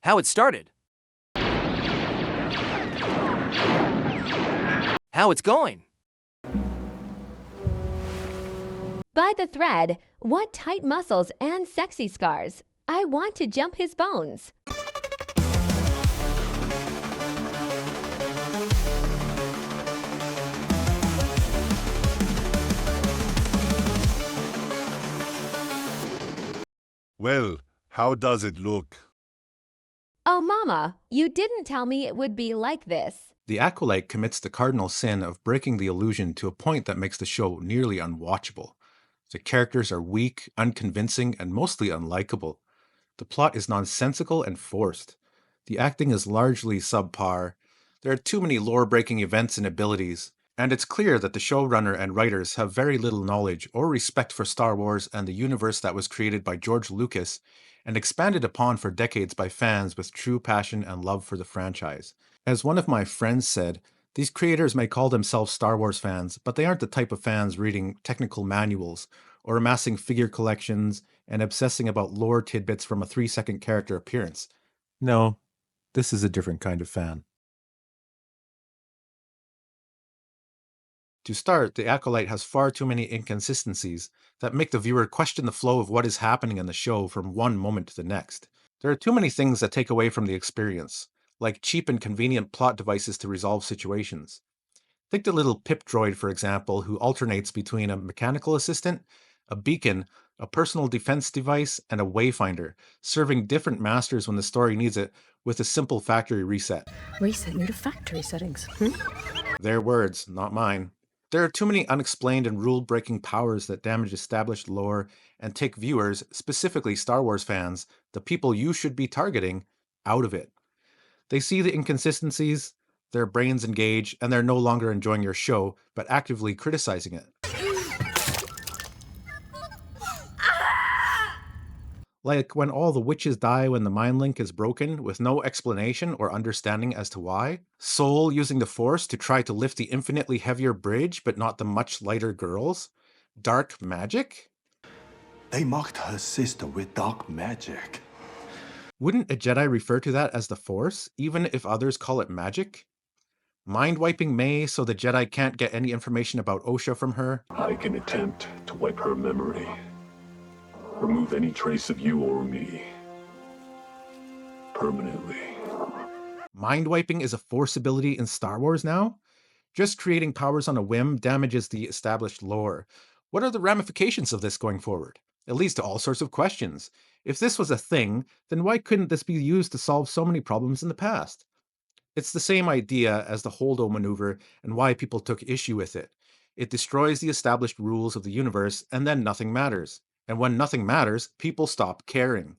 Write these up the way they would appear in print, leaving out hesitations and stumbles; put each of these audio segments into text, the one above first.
how it started, how it's going. By the thread, what tight muscles and sexy scars. I want to jump his bones. Well, how does it look? Oh, Mama, you didn't tell me it would be like this. The Acolyte commits the cardinal sin of breaking the illusion to a point that makes the show nearly unwatchable. The characters are weak, unconvincing, and mostly unlikable. The plot is nonsensical and forced. The acting is largely subpar. There are too many lore-breaking events and abilities, and it's clear that the showrunner and writers have very little knowledge or respect for Star Wars and the universe that was created by George Lucas and expanded upon for decades by fans with true passion and love for the franchise. As one of my friends said, these creators may call themselves Star Wars fans, but they aren't the type of fans reading technical manuals or amassing figure collections and obsessing about lore tidbits from a 3-second character appearance. No, this is a different kind of fan. To start, the Acolyte has far too many inconsistencies that make the viewer question the flow of what is happening in the show from one moment to the next. There are too many things that take away from the experience, like cheap and convenient plot devices to resolve situations. Think the little pip droid, for example, who alternates between a mechanical assistant, a beacon, a personal defense device, and a wayfinder, serving different masters when the story needs it with a simple factory reset. Reset into factory settings. Their words, not mine. There are too many unexplained and rule-breaking powers that damage established lore and take viewers, specifically Star Wars fans, the people you should be targeting, out of it. They see the inconsistencies, their brains engage, and they're no longer enjoying your show, but actively criticizing it. Like when all the witches die when the mind link is broken with no explanation or understanding as to why. Soul using the Force to try to lift the infinitely heavier bridge but not the much lighter girls. Dark magic? They mocked her sister with dark magic. Wouldn't a Jedi refer to that as the Force, even if others call it magic? Mind-wiping May so the Jedi can't get any information about Osha from her. I can attempt to wipe her memory. Remove any trace of you or me. Permanently. Mind-wiping is a Force ability in Star Wars now? Just creating powers on a whim damages the established lore. What are the ramifications of this going forward? It leads to all sorts of questions. If this was a thing, then why couldn't this be used to solve so many problems in the past? It's the same idea as the Holdo maneuver and why people took issue with it. It destroys the established rules of the universe and then nothing matters. And when nothing matters, people stop caring.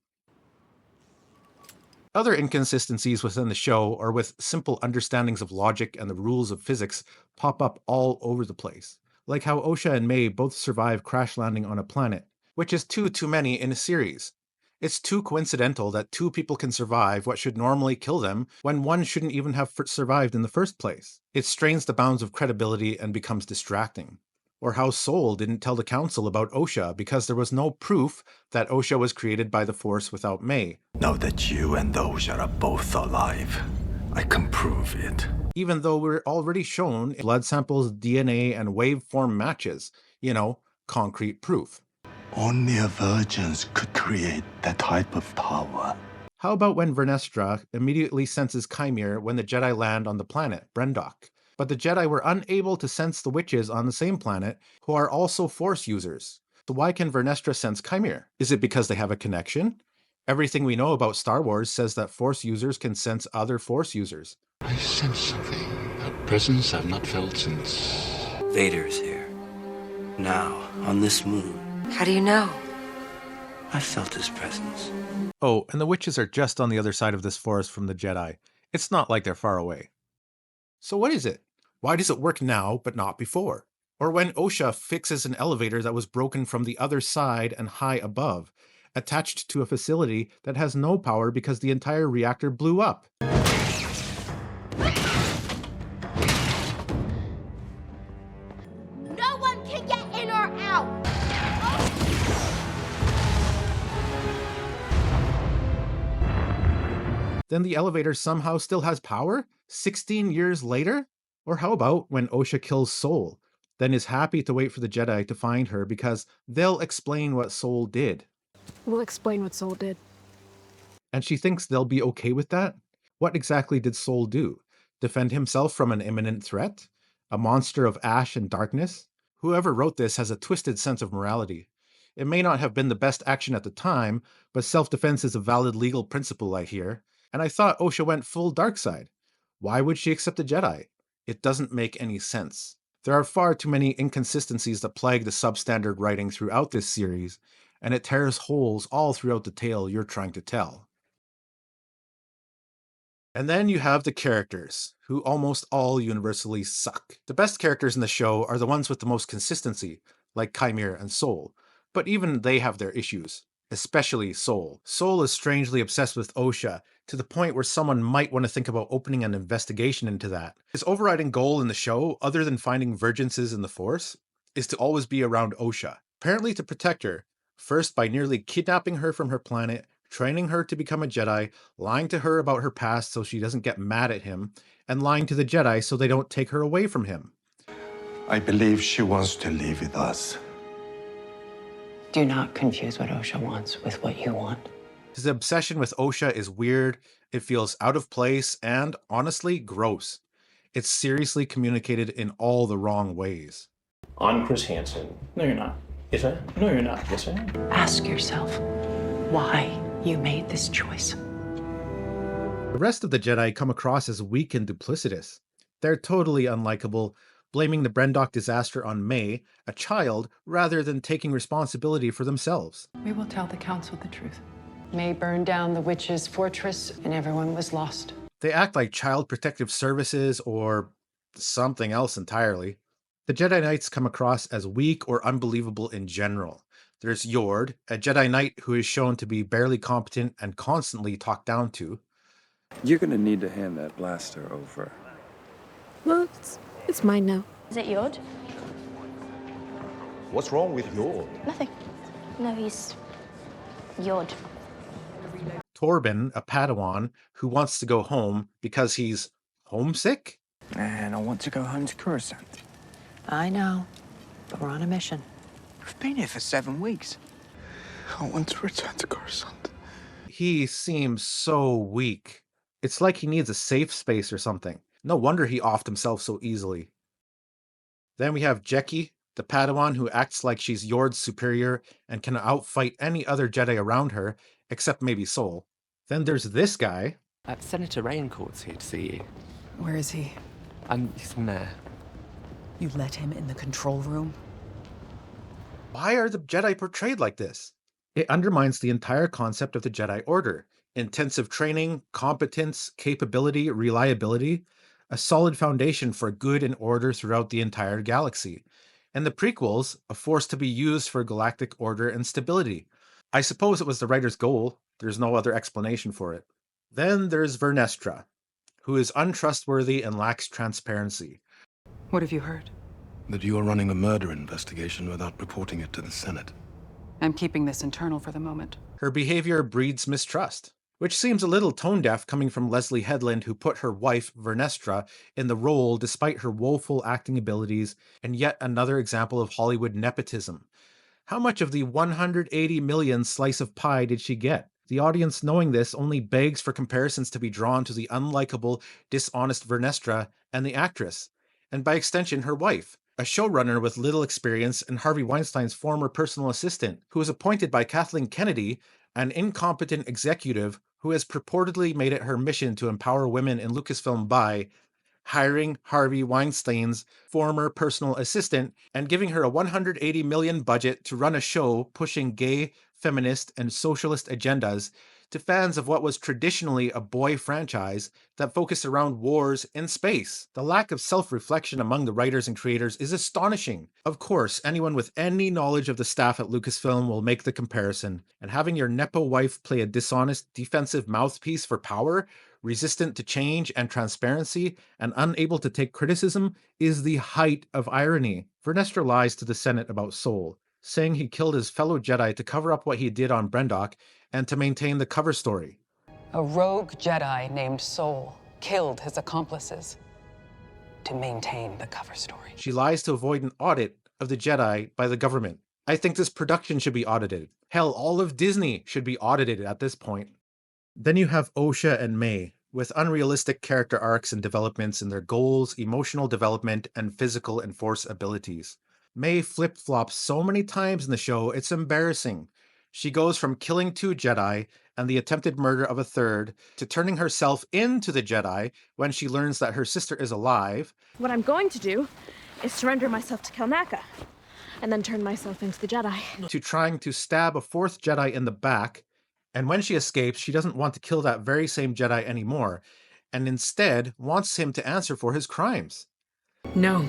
Other inconsistencies within the show or with simple understandings of logic and the rules of physics pop up all over the place. Like how Osha and May both survive crash landing on a planet, which is too many in a series. It's too coincidental that two people can survive what should normally kill them when one shouldn't even have survived in the first place. It strains the bounds of credibility and becomes distracting. Or how Soul didn't tell the Council about Osha because there was no proof that Osha was created by the Force without May. Now that you and Osha are both alive, I can prove it. Even though we're already shown blood samples, DNA, and waveform matches. You know, concrete proof. Only a virgin could create that type of power. How about when Vernestra immediately senses Chimere when the Jedi land on the planet, Brendok? But the Jedi were unable to sense the witches on the same planet, who are also Force users. So why can Vernestra sense Chimere? Is it because they have a connection? Everything we know about Star Wars says that Force users can sense other Force users. I sense something, a presence I've not felt since... Vader's here. Now, on this moon. How do you know? I felt his presence. Oh, and the witches are just on the other side of this forest from the Jedi. It's not like they're far away. So what is it? Why does it work now, but not before? Or when Osha fixes an elevator that was broken from the other side and high above, attached to a facility that has no power because the entire reactor blew up. No one can get in or out! Then the elevator somehow still has power? 16 years later? Or how about when Osha kills Soul, then is happy to wait for the Jedi to find her because they'll explain what Soul did? We'll explain what Soul did. And she thinks they'll be okay with that? What exactly did Soul do? Defend himself from an imminent threat? A monster of ash and darkness? Whoever wrote this has a twisted sense of morality. It may not have been the best action at the time, but self-defense is a valid legal principle, I hear. And I thought Osha went full dark side. Why would she accept a Jedi? It doesn't make any sense. There are far too many inconsistencies that plague the substandard writing throughout this series, and it tears holes all throughout the tale you're trying to tell. And then you have the characters, who almost all universally suck. The best characters in the show are the ones with the most consistency, like Chimere and Soul, but even they have their issues, especially Soul. Soul is strangely obsessed with Osha, to the point where someone might want to think about opening an investigation into that. His overriding goal in the show, other than finding vergences in the Force, is to always be around Osha, apparently to protect her, first by nearly kidnapping her from her planet, training her to become a Jedi, lying to her about her past so she doesn't get mad at him, and lying to the Jedi so they don't take her away from him. I believe she wants to live with us. Do not confuse what Osha wants with what you want. His obsession with Osha is weird, it feels out of place, and, honestly, gross. It's seriously communicated in all the wrong ways. I'm Chris Hansen. No, you're not. Yes, I am. No, you're not. Yes, I am. Ask yourself why you made this choice. The rest of the Jedi come across as weak and duplicitous. They're totally unlikable, blaming the Brendok disaster on May, a child, rather than taking responsibility for themselves. We will tell the Council the truth. May burned down the witch's fortress and everyone was lost. They act like Child Protective Services or something else entirely. The Jedi Knights come across as weak or unbelievable in general. There's Yord, a Jedi Knight who is shown to be barely competent and constantly talked down to. You're gonna need to hand that blaster over. Well, it's mine now. Is it Yord? What's wrong with Yord? Nothing. No, he's Yord. Torben, a Padawan, who wants to go home because he's homesick? And I want to go home to Coruscant. I know, but we're on a mission. We've been here for 7 weeks. I want to return to Coruscant. He seems so weak. It's like he needs a safe space or something. No wonder he offed himself so easily. Then we have Jeki, the Padawan who acts like she's Yord's superior and can outfight any other Jedi around her, except maybe Soul. Then there's this guy. Senator Raincourt's here to see you. Where is he? He's in there. You let him in the control room? Why are the Jedi portrayed like this? It undermines the entire concept of the Jedi Order. Intensive training, competence, capability, reliability, a solid foundation for good and order throughout the entire galaxy. And the prequels, a force to be used for galactic order and stability. I suppose it was the writer's goal. There's no other explanation for it. Then there's Vernestra, who is untrustworthy and lacks transparency. What have you heard? That you are running a murder investigation without reporting it to the Senate. I'm keeping this internal for the moment. Her behavior breeds mistrust, which seems a little tone-deaf coming from Leslie Headland, who put her wife, Vernestra, in the role despite her woeful acting abilities, and yet another example of Hollywood nepotism. How much of the 180 million slice of pie did she get? The audience knowing this only begs for comparisons to be drawn to the unlikable, dishonest Vernestra and the actress, and by extension her wife, a showrunner with little experience and Harvey Weinstein's former personal assistant, who was appointed by Kathleen Kennedy, an incompetent executive who has purportedly made it her mission to empower women in Lucasfilm by hiring Harvey Weinstein's former personal assistant and giving her a $180 million budget to run a show pushing gay, feminist, and socialist agendas to fans of what was traditionally a boy franchise that focused around wars in space. The lack of self-reflection among the writers and creators is astonishing. Of course, anyone with any knowledge of the staff at Lucasfilm will make the comparison, and having your Nepo wife play a dishonest, defensive mouthpiece for power, resistant to change and transparency, and unable to take criticism, is the height of irony. Vernestra lies to the Senate about Soul, saying he killed his fellow Jedi to cover up what he did on Brendok and to maintain the cover story. A rogue Jedi named Soul killed his accomplices to maintain the cover story. She lies to avoid an audit of the Jedi by the government. I think this production should be audited. Hell, all of Disney should be audited at this point. Then you have Osha and May, with unrealistic character arcs and developments in their goals, emotional development, and physical and force abilities. May flip-flops so many times in the show, it's embarrassing. She goes from killing 2 Jedi and the attempted murder of a 3rd to turning herself into the Jedi when she learns that her sister is alive. What I'm going to do is surrender myself to Kelnaka, and then turn myself into the Jedi. To trying to stab a 4th Jedi in the back, and when she escapes, she doesn't want to kill that very same Jedi anymore, and instead wants him to answer for his crimes. No.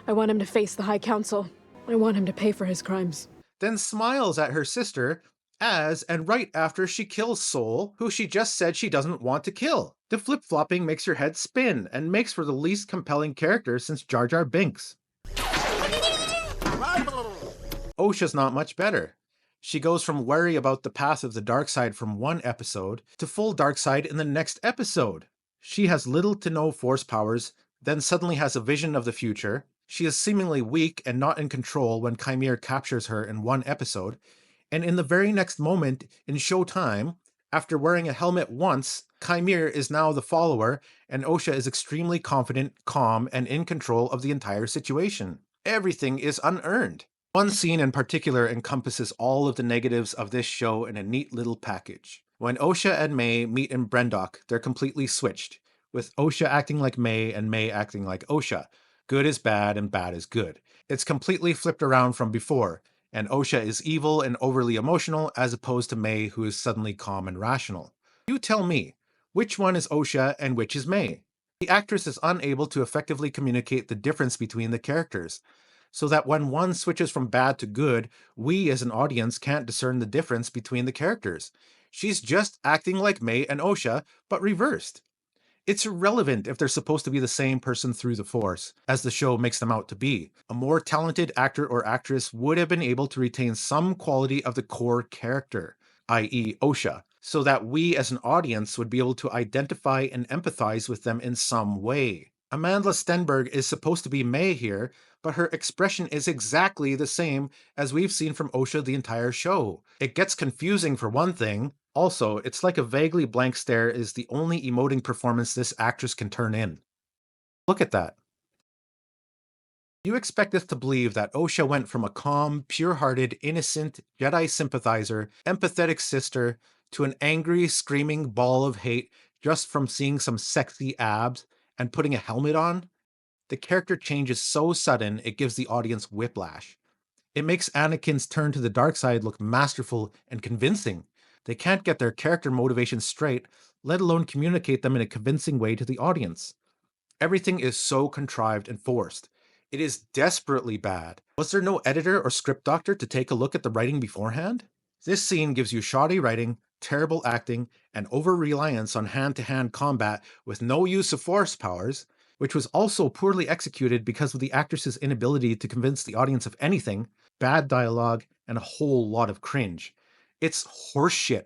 I want him to face the High Council. I want him to pay for his crimes. Then smiles at her sister as and right after she kills Soul, who she just said she doesn't want to kill. The flip-flopping makes your head spin and makes for the least compelling character since Jar Jar Binks. Osha's not much better. She goes from worry about the path of the dark side from one episode to full dark side in the next episode. She has little to no force powers, then suddenly has a vision of the future. She is seemingly weak and not in control when Chimere captures her in one episode, and in the very next moment in Showtime, after wearing a helmet once, Chimere is now the follower, and Osha is extremely confident, calm, and in control of the entire situation. Everything is unearned. One scene in particular encompasses all of the negatives of this show in a neat little package. When Osha and May meet in Brendok, they're completely switched, with Osha acting like May and May acting like Osha. Good is bad and bad is good. It's completely flipped around from before, and Osha is evil and overly emotional as opposed to May, who is suddenly calm and rational. You tell me, which one is Osha and which is May? The actress is unable to effectively communicate the difference between the characters, so that when one switches from bad to good, we as an audience can't discern the difference between the characters. She's just acting like May and Osha, but reversed. It's irrelevant if they're supposed to be the same person through the Force, as the show makes them out to be. A more talented actor or actress would have been able to retain some quality of the core character, i.e. Osha, so that we as an audience would be able to identify and empathize with them in some way. Amandla Stenberg is supposed to be May here, but her expression is exactly the same as we've seen from Osha the entire show. It gets confusing for one thing. Also, it's like a vaguely blank stare is the only emoting performance this actress can turn in. Look at that. You expect us to believe that Osha went from a calm, pure-hearted, innocent, Jedi sympathizer, empathetic sister, to an angry, screaming ball of hate just from seeing some sexy abs and putting a helmet on? The character change is so sudden it gives the audience whiplash. It makes Anakin's turn to the dark side look masterful and convincing. They can't get their character motivations straight, let alone communicate them in a convincing way to the audience. Everything is so contrived and forced. It is desperately bad. Was there no editor or script doctor to take a look at the writing beforehand? This scene gives you shoddy writing, terrible acting, and over-reliance on hand-to-hand combat with no use of force powers, which was also poorly executed because of the actress's inability to convince the audience of anything, bad dialogue, and a whole lot of cringe. It's horseshit.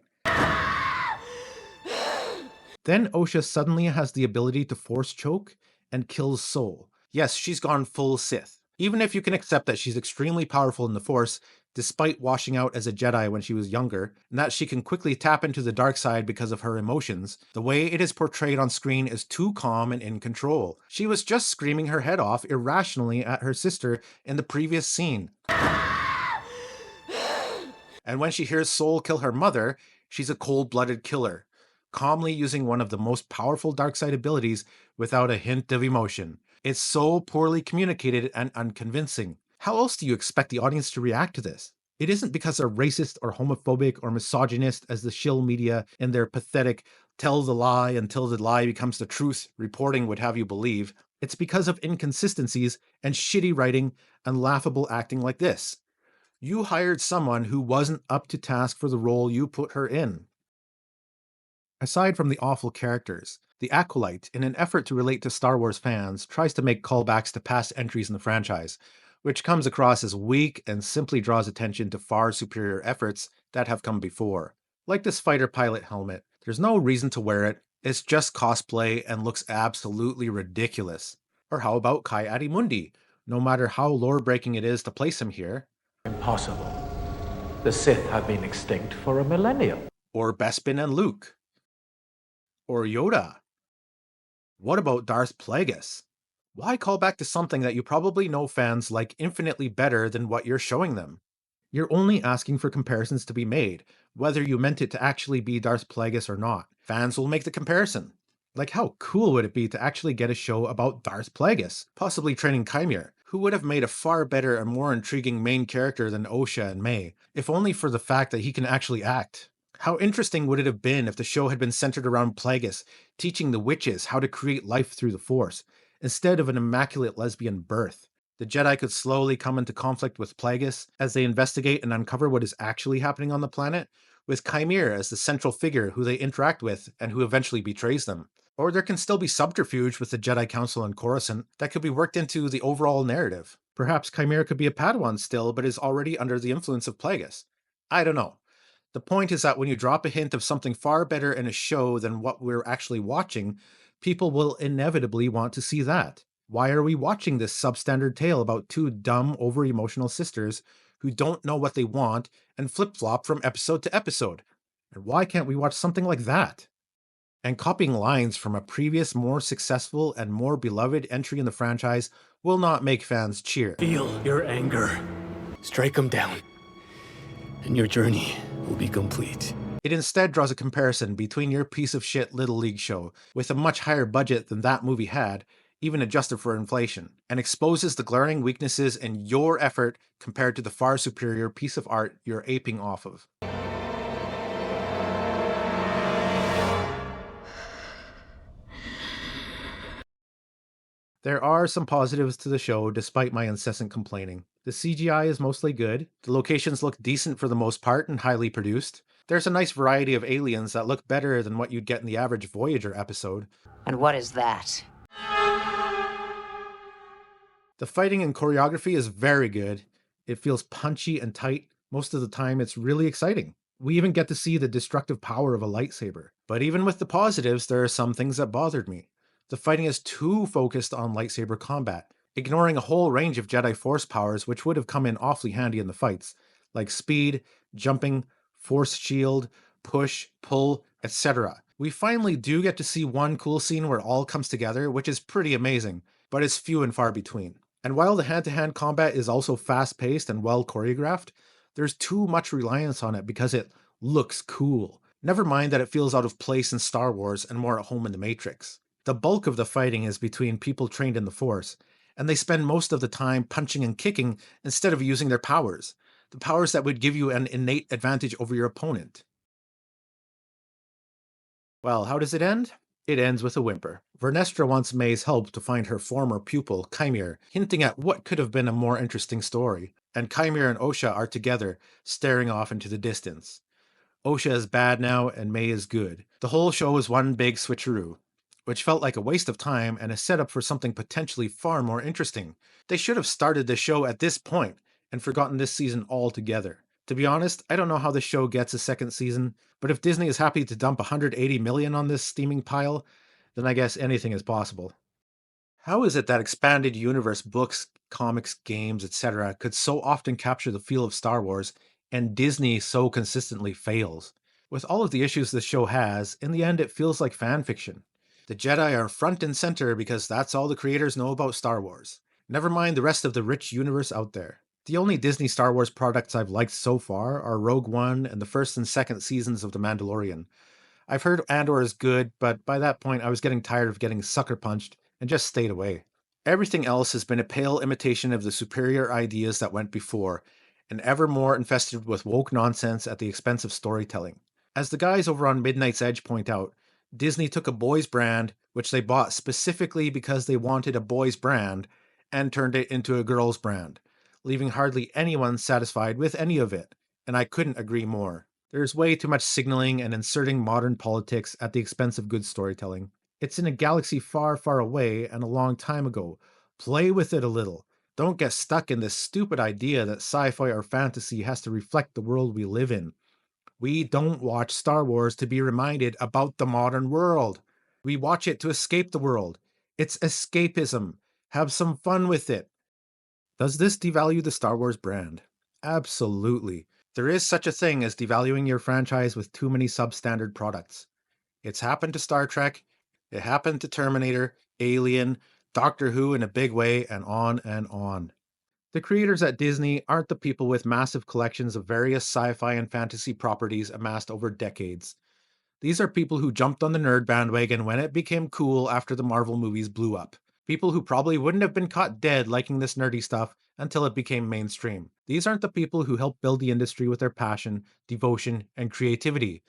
Then Osha suddenly has the ability to force choke and kills Soul. Yes, she's gone full Sith. Even if you can accept that she's extremely powerful in the Force, despite washing out as a Jedi when she was younger, and that she can quickly tap into the dark side because of her emotions, the way it is portrayed on screen is too calm and in control. She was just screaming her head off irrationally at her sister in the previous scene. And when she hears Soul kill her mother, she's a cold-blooded killer, calmly using one of the most powerful dark side abilities without a hint of emotion. It's so poorly communicated and unconvincing. How else do you expect the audience to react to this? It isn't because they're racist or homophobic or misogynist as the shill media in their pathetic tell the lie until the lie becomes the truth reporting would have you believe. It's because of inconsistencies and shitty writing and laughable acting like this. You hired someone who wasn't up to task for the role you put her in. Aside from the awful characters, the Acolyte, in an effort to relate to Star Wars fans, tries to make callbacks to past entries in the franchise, which comes across as weak and simply draws attention to far superior efforts that have come before. Like this fighter pilot helmet, There's no reason to wear it, it's just cosplay and looks absolutely ridiculous. Or how about Kai Adimundi? No matter how lore-breaking it is to place him here. Impossible. The Sith have been extinct for a millennium. Or Bespin and Luke. Or Yoda. What about Darth Plagueis? Why call back to something that you probably know fans like infinitely better than what you're showing them? You're only asking for comparisons to be made, whether you meant it to actually be Darth Plagueis or not. Fans will make the comparison. Like, how cool would it be to actually get a show about Darth Plagueis, possibly training Chimere, who would have made a far better and more intriguing main character than Osha and May, if only for the fact that he can actually act. How interesting would it have been if the show had been centered around Plagueis, teaching the witches how to create life through the Force, instead of an immaculate lesbian birth? The Jedi could slowly come into conflict with Plagueis as they investigate and uncover what is actually happening on the planet, with Chimere as the central figure who they interact with and who eventually betrays them. Or there can still be subterfuge with the Jedi Council and Coruscant that could be worked into the overall narrative. Perhaps Chimera could be a Padawan still, but is already under the influence of Plagueis. I don't know. The point is that when you drop a hint of something far better in a show than what we're actually watching, people will inevitably want to see that. Why are we watching this substandard tale about two dumb, over-emotional sisters who don't know what they want and flip-flop from episode to episode? And why can't we watch something like that? And copying lines from a previous, more successful and more beloved entry in the franchise will not make fans cheer. Feel your anger. Strike them down. And your journey will be complete. It instead draws a comparison between your piece of shit Little League show, with a much higher budget than that movie had, even adjusted for inflation, and exposes the glaring weaknesses in your effort compared to the far superior piece of art you're aping off of. There are some positives to the show despite my incessant complaining. The CGI is mostly good, the locations look decent for the most part and highly produced. There's a nice variety of aliens that look better than what you'd get in the average Voyager episode. And what is that? The fighting and choreography is very good. It feels punchy and tight. Most of the time it's really exciting. We even get to see the destructive power of a lightsaber. But even with the positives, there are some things that bothered me. The fighting is too focused on lightsaber combat, ignoring a whole range of Jedi Force powers which would have come in awfully handy in the fights, like speed, jumping, force shield, push, pull, etc. We finally do get to see one cool scene where it all comes together, which is pretty amazing, but it's few and far between. And while the hand-to-hand combat is also fast-paced and well choreographed, there's too much reliance on it because it looks cool. Never mind that it feels out of place in Star Wars and more at home in The Matrix. The bulk of the fighting is between people trained in the Force, and they spend most of the time punching and kicking instead of using their powers, the powers that would give you an innate advantage over your opponent. Well, how does it end? It ends with a whimper. Vernestra wants May's help to find her former pupil, Chimere, hinting at what could have been a more interesting story, and Chimere and Osha are together, staring off into the distance. Osha is bad now, and May is good. The whole show is one big switcheroo, which felt like a waste of time and a setup for something potentially far more interesting. They should have started the show at this point and forgotten this season altogether. To be honest, I don't know how the show gets a second season, but if Disney is happy to dump $180 million on this steaming pile, then I guess anything is possible. How is it that expanded universe books, comics, games, etc. could so often capture the feel of Star Wars, and Disney so consistently fails? With all of the issues the show has, in the end it feels like fan fiction. The Jedi are front and center because that's all the creators know about Star Wars. Never mind the rest of the rich universe out there. The only Disney Star Wars products I've liked so far are Rogue One and the first and second seasons of The Mandalorian. I've heard Andor is good, but by that point I was getting tired of getting sucker punched and just stayed away. Everything else has been a pale imitation of the superior ideas that went before, and ever more infested with woke nonsense at the expense of storytelling. As the guys over on Midnight's Edge point out, Disney took a boys brand, which they bought specifically because they wanted a boys brand, and turned it into a girls brand, leaving hardly anyone satisfied with any of it, and I couldn't agree more. There's way too much signaling and inserting modern politics at the expense of good storytelling. It's in a galaxy far, far away and a long time ago. Play with it a little. Don't get stuck in this stupid idea that sci-fi or fantasy has to reflect the world we live in. We don't watch Star Wars to be reminded about the modern world. We watch it to escape the world. It's escapism. Have some fun with it. Does this devalue the Star Wars brand? Absolutely. There is such a thing as devaluing your franchise with too many substandard products. It's happened to Star Trek, it happened to Terminator, Alien, Doctor Who in a big way, and on and on. The creators at Disney aren't the people with massive collections of various sci-fi and fantasy properties amassed over decades. These are people who jumped on the nerd bandwagon when it became cool after the Marvel movies blew up. People who probably wouldn't have been caught dead liking this nerdy stuff until it became mainstream. These aren't the people who helped build the industry with their passion, devotion, and creativity.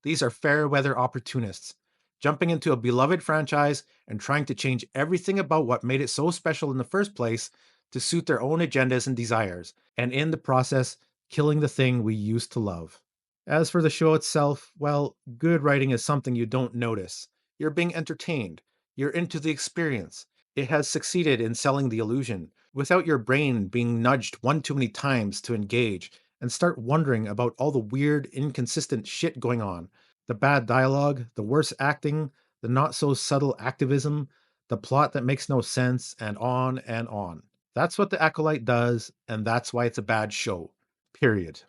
These are fair weather opportunists, jumping into a beloved franchise and trying to change everything about what made it so special in the first place to suit their own agendas and desires, and in the process, killing the thing we used to love. As for the show itself, well, good writing is something you don't notice. You're being entertained. You're into the experience. It has succeeded in selling the illusion, without your brain being nudged one too many times to engage and start wondering about all the weird, inconsistent shit going on. The bad dialogue, the worse acting, the not so subtle activism, the plot that makes no sense, and on and on. That's what The Acolyte does, and that's why it's a bad show. Period.